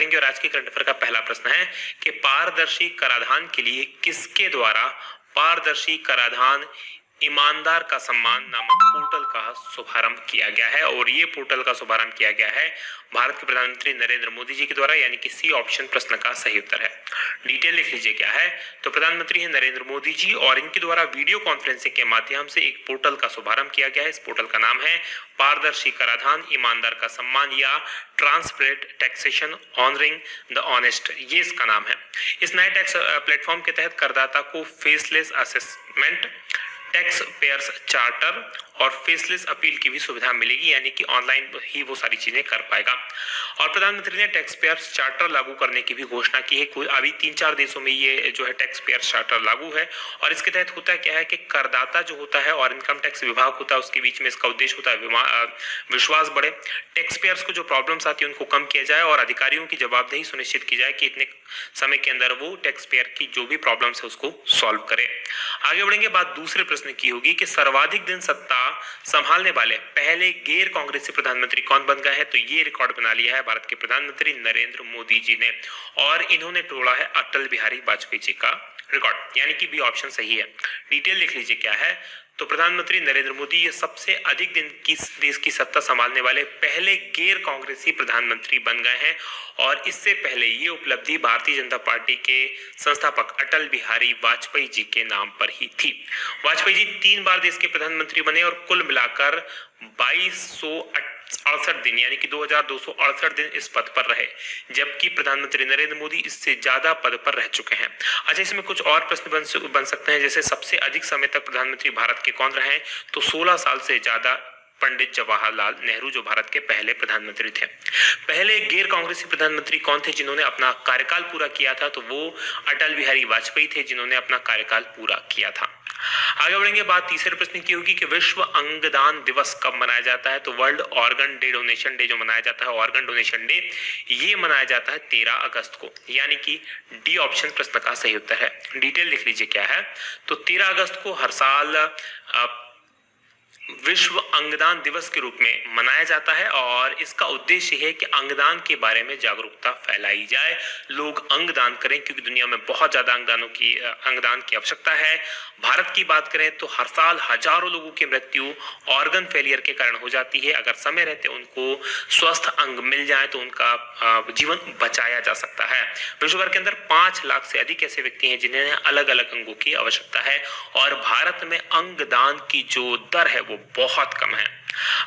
और आज के करंट अफेयर का पहला प्रश्न है कि पारदर्शी कराधान के लिए किसके द्वारा पारदर्शी कराधान ईमानदार का सम्मान नामक पोर्टल का शुभारंभ किया गया है। और ये पोर्टल का शुभारंभ किया गया है भारत के प्रधानमंत्री नरेंद्र मोदी जी के द्वारा, यानी कि सी ऑप्शन प्रश्न का सही उत्तर है। डिटेल लिख लीजिए क्या है। तो प्रधानमंत्री है नरेंद्र मोदी जी और इनके द्वारा वीडियो कॉन्फ्रेंसिंग के माध्यम से एक पोर्टल का शुभारंभ किया गया है। इस पोर्टल का नाम है पारदर्शी कराधान ईमानदार का सम्मान या transparent taxation honouring the honest, ये इसका नाम है। इस नए टैक्स प्लेटफॉर्म के तहत करदाता को faceless assessment, tax payers charter और फेसलेस अपील की भी सुविधा मिलेगी, यानी कि ऑनलाइन ही वो सारी चीजें कर पाएगा। और प्रधानमंत्री ने टैक्स पेयर्स चार्टर लागू करने की भी घोषणा की है। अभी 3-4 देशों में ये जो है टैक्स पेयर्स चार्टर लागू है। और इसके तहत होता क्या है कि करदाता जो होता है और इनकम टैक्स विभाग होता है, उसके बीच में इसका उद्देश्य होता है विश्वास बढ़े, टैक्स पेयर्स को जो प्रॉब्लम्स आती है उनको कम किया जाए और अधिकारियों की जवाबदेही सुनिश्चित की जाए कि इतने समय के अंदर वो टैक्स पेयर की जो भी प्रॉब्लम्स है उसको सॉल्व करे। आगे बढ़ेंगे, बात दूसरे प्रश्न की होगी कि सर्वाधिक दिन सत्ता संभालने वाले पहले गैर कांग्रेसी प्रधानमंत्री कौन बन गए हैं। तो ये रिकॉर्ड बना लिया है भारत के प्रधानमंत्री नरेंद्र मोदी जी ने और इन्होंने तोड़ा है अटल बिहारी वाजपेयी जी का रिकॉर्ड, यानी कि बी ऑप्शन सही है। डिटेल लिख लीजिए क्या है। तो प्रधानमंत्री नरेंद्र मोदी ये सबसे अधिक दिन की देश की सत्ता संभालने वाले पहले गैर कांग्रेसी प्रधानमंत्री बन गए हैं। और इससे पहले ये उपलब्धि भारतीय जनता पार्टी के संस्थापक अटल बिहारी वाजपेयी जी के नाम पर ही थी। वाजपेयी जी 3 बार देश के प्रधानमंत्री बने और कुल मिलाकर 2268 दिन, यानी कि 2268 दिन इस पद पर रहे, जबकि प्रधानमंत्री नरेंद्र मोदी इससे ज्यादा पद पर रह चुके हैं। अच्छा, इसमें कुछ और प्रश्न बन सकते हैं, जैसे सबसे अधिक समय तक प्रधानमंत्री भारत के कौन रहे हैं। तो 16 साल से ज्यादा पंडित जवाहरलाल नेहरू जो भारत के पहले प्रधानमंत्री थे। पहले गैर कांग्रेसी प्रधानमंत्री कौन थे जिन्होंने अपना कार्यकाल पूरा किया था। तो वो अटल बिहारी वाजपेयी थे जिन्होंने अपना कार्यकाल पूरा किया था। आगे बढ़ेंगे, बात तीसरे प्रश्न की होगी कि विश्व अंगदान दिवस कब मनाया जाता है। तो world organ day, donation day जो मनाया जाता है, ऑर्गन डोनेशन डे, ये मनाया जाता है 13 अगस्त को, यानी कि डी ऑप्शन प्रश्न का सही उत्तर है। डिटेल लिख लीजिए क्या है। तो 13 अगस्त को हर साल विश्व अंगदान दिवस के रूप में मनाया जाता है और इसका उद्देश्य है कि अंगदान के बारे में जागरूकता फैलाई जाए, लोग अंगदान करें, क्योंकि दुनिया में बहुत ज्यादा अंगदान की आवश्यकता है। भारत की बात करें तो हर साल हजारों लोगों की मृत्यु ऑर्गन फेलियर के कारण हो जाती है। अगर समय रहते उनको स्वस्थ अंग मिल जाए तो उनका जीवन बचाया जा सकता है। विश्व भर के अंदर 5 लाख से अधिक ऐसे व्यक्ति हैं जिन्हें अलग अलग अंगों की आवश्यकता है और भारत में अंगदान की जो दर है वो बहुत कम है।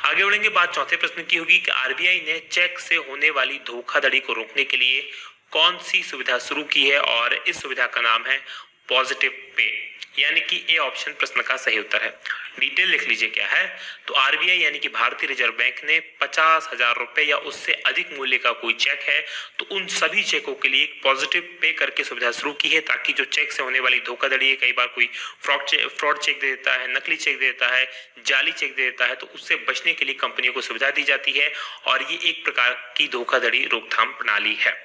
आगे बढ़ेंगे, बात चौथे प्रश्न की होगी कि आरबीआई ने चेक से होने वाली धोखाधड़ी को रोकने के लिए कौन सी सुविधा शुरू की है। और इस सुविधा का नाम है पॉजिटिव पे, यानी कि ए ऑप्शन प्रश्न का सही उत्तर है। डिटेल लिख लीजिए क्या है। तो आरबीआई यानी कि भारतीय रिजर्व बैंक ने 50,000 रुपए या उससे अधिक मूल्य का कोई चेक है तो उन सभी चेकों के लिए पॉजिटिव पे करके सुविधा शुरू की है, ताकि जो चेक से होने वाली धोखाधड़ी है, कई बार कोई फ्रॉड चेक दे देता है, नकली चेक दे देता है, जाली चेक दे देता है, तो उससे बचने के लिए कंपनियों को सुविधा दी जाती है और ये एक प्रकार की धोखाधड़ी रोकथाम प्रणाली है।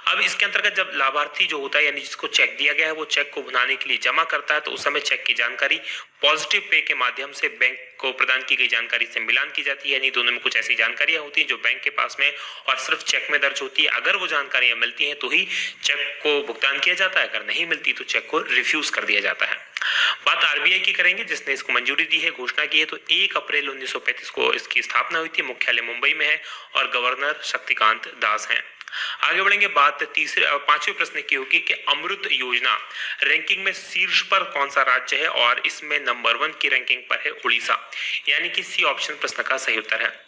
अब इसके अंतर्गत जब लाभार्थी जो होता है, यानी जिसको चेक दिया गया है, वो चेक को भुनाने के लिए जमा करता है, तो उस समय चेक की जानकारी पॉजिटिव पे के माध्यम से बैंक को प्रदान की गई जानकारी से मिलान की जाती है। यानी दोनों में कुछ ऐसी जानकारियां होती हैं जो बैंक के पास में और सिर्फ चेक में दर्ज होती है। अगर वो जानकारियां मिलती हैं तो ही चेक को भुगतान किया जाता है, अगर नहीं मिलती तो चेक को रिफ्यूज कर दिया जाता है। बात आरबीआई की करेंगे जिसने इसको मंजूरी दी है, घोषणा की है। तो 1 अप्रैल 1935 को इसकी स्थापना हुई थी, मुख्यालय मुंबई में है और गवर्नर शक्तिकांत दास हैं। आगे बढ़ेंगे, बात पांचवें प्रश्न की होगी कि अमृत योजना रैंकिंग में शीर्ष पर कौन सा राज्य है। और इसमें नंबर 1 की रैंकिंग पर है उड़ीसा, यानी कि सी ऑप्शन प्रश्न का सही उत्तर है।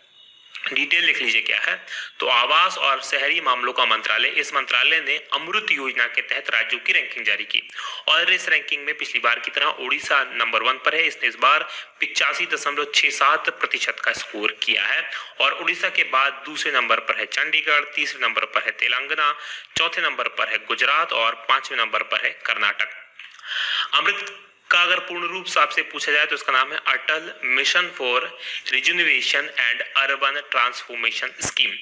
डिटेल लिख लीजिए क्या है। तो आवास और शहरी मामलों का मंत्रालय, इस मंत्रालय ने अमृत योजना के तहत राज्यों की रैंकिंग जारी की और इस रैंकिंग में पिछली बार की तरह उड़ीसा नंबर 1 पर है। इसने इस बार 85.67% का स्कोर किया है और उड़ीसा के बाद दूसरे नंबर पर है चंडीगढ़, तीसरे नंबर पर है तेलंगाना, चौथे नंबर पर है गुजरात और 5वें नंबर पर है कर्नाटक। अमृत का अगर पूर्ण रूप से आपसे पूछा जाए तो इसका नाम है Atal mission for rejuvenation and urban transformation scheme.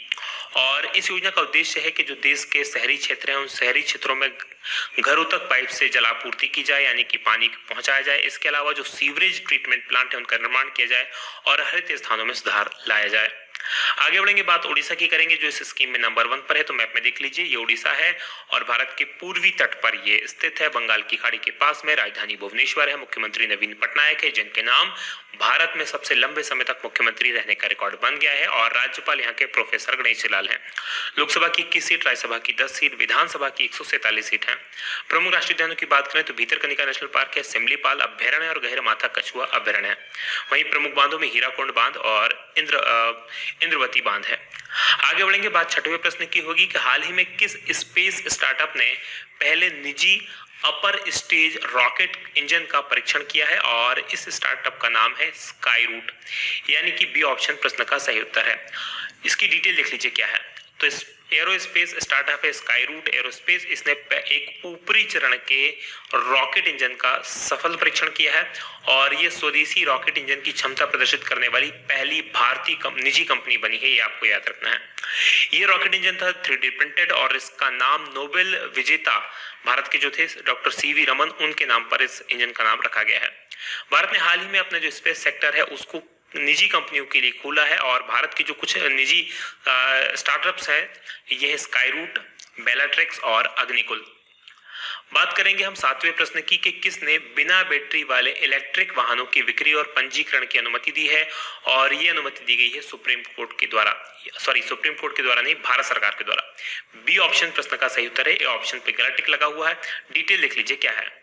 और इस योजना का उद्देश्य है कि जो देश के शहरी क्षेत्र हैं उन शहरी क्षेत्रों में घरों तक पाइप से जलापूर्ति की जाए, यानी कि पानी पहुंचाया जाए। इसके अलावा जो सीवरेज ट्रीटमेंट प्लांट है उनका निर्माण किया जाए और हरित स्थानों में सुधार लाया जाए। आगे बढ़ेंगे, बात उड़ीसा की करेंगे जो इस स्कीम में नंबर 1 पर है। तो मैप में देख लीजिए, ये उड़ीसा है और भारत के पूर्वी तट पर ये स्थित है, बंगाल की खाड़ी के पास में। राजधानी भुवनेश्वर है। मुख्यमंत्री नवीन पटनायक है, जिनके नाम भारत में सबसे लंबे समय तक मुख्यमंत्री रहने का रिकॉर्ड बन गया है। और राज्यपाल यहाँ के प्रोफेसर गणेश लाल हैं। लोकसभा की 21 सीट, राज्यसभा की 10 सीट, विधानसभा की 147 सीट है। प्रमुख राष्ट्रीय उद्यानों की बात करें तो भीतरकनिका नेशनल पार्क है, सिमलीपाल अभ्यारण्य और गहरमाथा कछुआ अभ्यारण्य है। वहीं प्रमुख बांधों में हीराकुंड बांध और इंद्रवती बांध है। आगे बढ़ेंगे, बात छठवें प्रश्न की होगी कि हाल ही में किस स्पेस स्टार्टअप ने पहले निजी अपर स्टेज रॉकेट इंजन का परीक्षण किया है, और इस स्टार्टअप का नाम है स्काई रूट, यानी कि बी ऑप्शन प्रश्न का सही उत्तर है। इसकी डिटेल देख लीजिए क्या है। तो इस एरोस्पेस स्टार्टअप है स्काई रूट एरोस्पेस। इसने एक ऊपरी चरण के रॉकेट इंजन का सफल परीक्षण किया है, और ये स्वदेशी रॉकेट इंजन की क्षमता प्रदर्शित करने वाली पहली भारतीय निजी कंपनी बनी है, ये आपको याद रखना है। ये रॉकेट इंजन था 3D प्रिंटेड, और इसका नाम नोबेल विजेता भारत के जो थे डॉक्टर सीवी रमन, उनके नाम पर इस इंजन का नाम रखा गया है। भारत ने हाल ही में अपना जो स्पेस सेक्टर है उसको निजी कंपनियों के लिए खोला है, और भारत की जो कुछ निजी स्टार्टअप्स हैं ये है स्काई रूट, बेलाट्रिक्स और अग्निकुल। बात करेंगे हम सातवें प्रश्न की कि किसने बिना बैटरी वाले इलेक्ट्रिक वाहनों की बिक्री और पंजीकरण की अनुमति दी है, और ये अनुमति दी गई है सुप्रीम कोर्ट के द्वारा। सुप्रीम कोर्ट के द्वारा नहीं, भारत सरकार के द्वारा। बी ऑप्शन प्रश्न का सही उत्तर है। ए ऑप्शन पे गलत टिक लगा हुआ है। डिटेल देख लीजिए क्या है।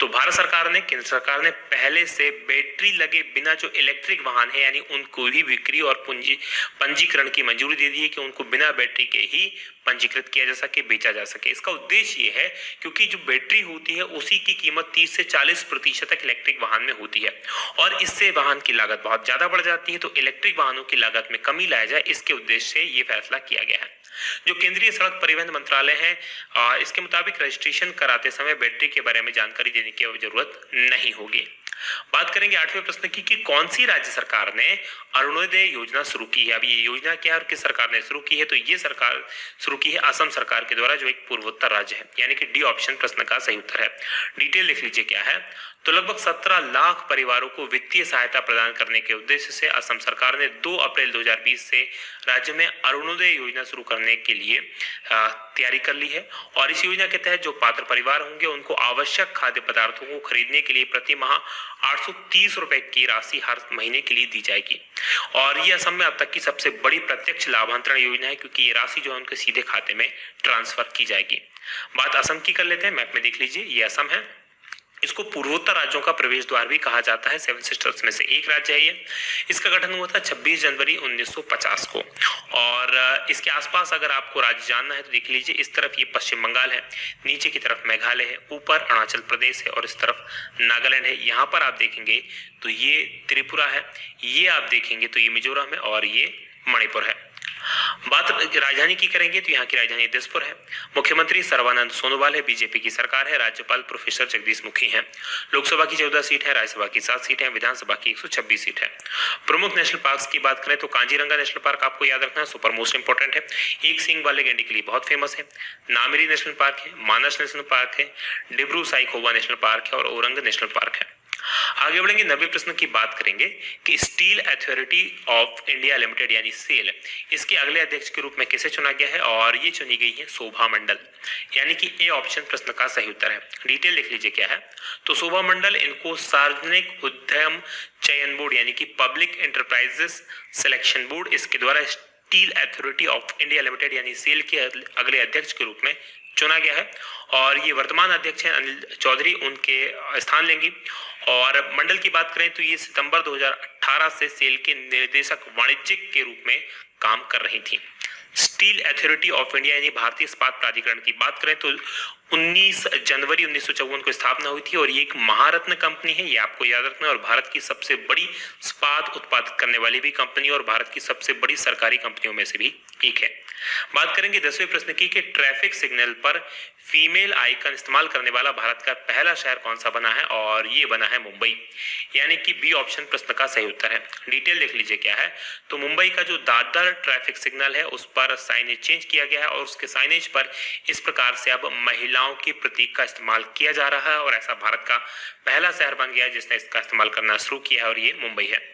तो भारत सरकार ने, केंद्र सरकार ने पहले से बैटरी लगे बिना जो इलेक्ट्रिक वाहन है यानी उनको भी बिक्री और पंजीकरण की मंजूरी दे दी है कि उनको बिना बैटरी के ही पंजीकृत किया जा सके, बेचा जा सके। इसका उद्देश्य ये है क्योंकि जो बैटरी होती है उसी की कीमत 30 से 40% तक इलेक्ट्रिक वाहन में होती है, और इससे वाहन की लागत बहुत ज्यादा बढ़ जाती है। तो इलेक्ट्रिक वाहनों की लागत में कमी लाया जाए, इसके उद्देश्य से ये फैसला किया गया है। जो केंद्रीय सड़क परिवहन मंत्रालय है, इसके मुताबिक रजिस्ट्रेशन कराते समय बैटरी के बारे में जानकारी देने की जरूरत नहीं होगी। बात करेंगे आठवें प्रश्न की कि कौन सी राज्य सरकार ने अरुणोदय योजना शुरू की है। अब ये योजना क्या है और किस सरकार ने शुरू की है, तो ये सरकार शुरू की है असम सरकार के द्वारा, जो एक पूर्वोत्तर राज्य है, यानी कि डी ऑप्शन प्रश्न का सही उत्तर है। डिटेल लिख लीजिए क्या है। तो लगभग 17 लाख परिवारों को वित्तीय सहायता प्रदान करने के उद्देश्य से असम सरकार ने 2 अप्रैल 2020 से राज्य में अरुणोदय योजना शुरू करने के लिए तैयारी कर ली है। और इस योजना के तहत जो पात्र परिवार होंगे उनको आवश्यक खाद्य पदार्थों को खरीदने के लिए प्रति माह 830 रुपए की राशि हर महीने के लिए दी जाएगी। और ये असम में अब तक की सबसे बड़ी प्रत्यक्ष लाभांतरण योजना है, क्योंकि ये राशि जो है उनके सीधे खाते में ट्रांसफर की जाएगी। बात असम की कर लेते हैं। मैप में देख लीजिए, ये असम है। इसको पूर्वोत्तर राज्यों का प्रवेश द्वार भी कहा जाता है। 7 सिस्टर्स में से एक राज्य है ये। इसका गठन हुआ था 26 जनवरी 1950 को। और इसके आसपास अगर आपको राज्य जानना है तो देख लीजिए, इस तरफ ये पश्चिम बंगाल है, नीचे की तरफ मेघालय है, ऊपर अरुणाचल प्रदेश है और इस तरफ नागालैंड है। यहाँ पर आप देखेंगे तो ये त्रिपुरा है, ये आप देखेंगे तो ये मिजोरम है और ये मणिपुर है। बात राजधानी की करेंगे तो यहाँ की राजधानी दिसपुर है। मुख्यमंत्री सर्बानंद सोनोवाल है, बीजेपी की सरकार है। राज्यपाल प्रोफेसर जगदीश मुखी हैं। लोकसभा की 14 सीट है, राज्यसभा की 7 सीट है, विधानसभा की 126 सीट है। प्रमुख नेशनल पार्क्स की बात करें तो कांजीरंगा नेशनल पार्क आपको याद रखना है, सुपर मोस्ट इंपोर्टेंट है। एक सींग वाले गैंडे के लिए बहुत फेमस है। नामेरी नेशनल पार्क है, मानस नेशनल पार्क है, डिब्रू साइखोवा नेशनल पार्क है और औरंग नेशनल पार्क है। आगे बढ़ेंगे, 90 प्रश्न की बात करेंगे कि steel authority of India limited यानी सेल, इसके अगले अध्यक्ष के रूप में किसे चुना गया है, और ये चुनी गई है शोभा मंडल, यानी कि ए ऑप्शन प्रश्न का सही उत्तर है। डिटेल लिख लीजिए क्या है। तो शोभा मंडल, इनको सार्वजनिक उद्यम चयन बोर्ड यानी कि पब्लिक एंटरप्राइजेस सिलेक्शन बोर्ड, इसके द्वारा steel authority of India limited यानी सेल के अगले अध्यक्ष के रूप में चुना गया है। और ये वर्तमान अध्यक्ष हैं अनिल चौधरी, उनके स्थान लेंगी। और मंडल की बात करें तो ये सितंबर 2018 से सेल के निर्देशक वाणिज्यिक के रूप में काम कर रही थी। स्टील अथॉरिटी ऑफ इंडिया यानी भारतीय इस्पात प्राधिकरण की बात करें तो 19 जनवरी 1954 को स्थापना हुई थी, और ये एक महारत्न कंपनी है, ये आपको याद रखना है। और भारत की सबसे बड़ी इस्पात उत्पादित करने वाली भी कंपनी और भारत की सबसे बड़ी सरकारी कंपनियों में से भी एक है। बात करेंगे 10वें प्रश्न की कि ट्रैफिक सिग्नल पर फीमेल आइकन इस्तेमाल करने वाला भारत का पहला शहर कौन सा बना है, और ये बना है मुंबई, यानी कि बी ऑप्शन प्रश्न का सही उत्तर है। डिटेल देख लीजिए क्या है। तो मुंबई का जो दादर ट्रैफिक सिग्नल है उस पर साइनेज चेंज किया गया है, और उसके साइनेज पर इस प्रकार से अब महिलाओं की प्रतीक का इस्तेमाल किया जा रहा है, और ऐसा भारत का पहला शहर बन गया है जिसने इसका इस्तेमाल करना शुरू किया है, और ये मुंबई है।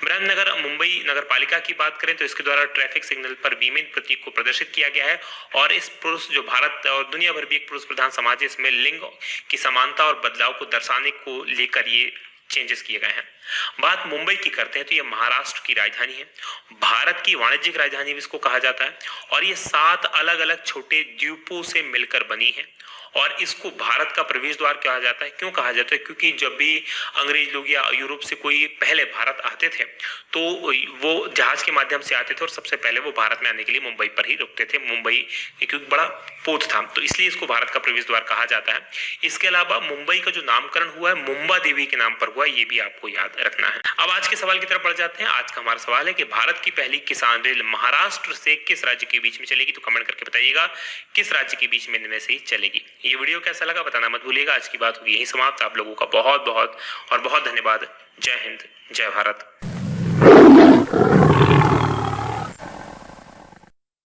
ब्रह्मनगर मुंबई नगर पालिका की बात करें तो इसके द्वारा ट्रैफिक सिग्नल पर वीमेन प्रतीक को प्रदर्शित किया गया है और इस पुरुष जो भारत और दुनिया भर भी एक पुरुष प्रधान समाज है, इसमें लिंग की समानता और बदलाव को दर्शाने को लेकर ये चेंजेस किए गए हैं। बात मुंबई की करते हैं तो ये महाराष्ट्र की राजधानी है, भारत की वाणिज्यिक राजधानी भी इसको कहा जाता है और ये 7 अलग अलग छोटे द्वीपों से मिलकर बनी है और इसको भारत का प्रवेश द्वार कहा जाता है। क्यों कहा जाता है? क्योंकि जब भी अंग्रेज लोग या यूरोप से कोई पहले भारत आते थे तो वो जहाज के माध्यम से आते थे और सबसे पहले वो भारत में आने के लिए मुंबई पर ही रुकते थे। मुंबई क्योंकि बड़ा पोत था तो इसलिए इसको भारत का प्रवेश द्वार कहा जाता है। इसके अलावा मुंबई का जो नामकरण हुआ है मुंबा देवी के नाम पर हुआ, ये भी आपको याद रखना है। अब आज के सवाल की तरफ बढ़ जाते हैं। आज का हमारा सवाल है कि भारत की पहली किसान रेल महाराष्ट्र से किस राज्य के बीच में चलेगी? तो कमेंट करके बताइएगा किस राज्य के बीच में इनमें से ही चलेगी। ये वीडियो कैसा लगा बताना मत भूलिएगा। आज की बात होगी यही समाप्त। आप लोगों का बहुत बहुत और बहुत धन्यवाद। जय हिंद, जय भारत।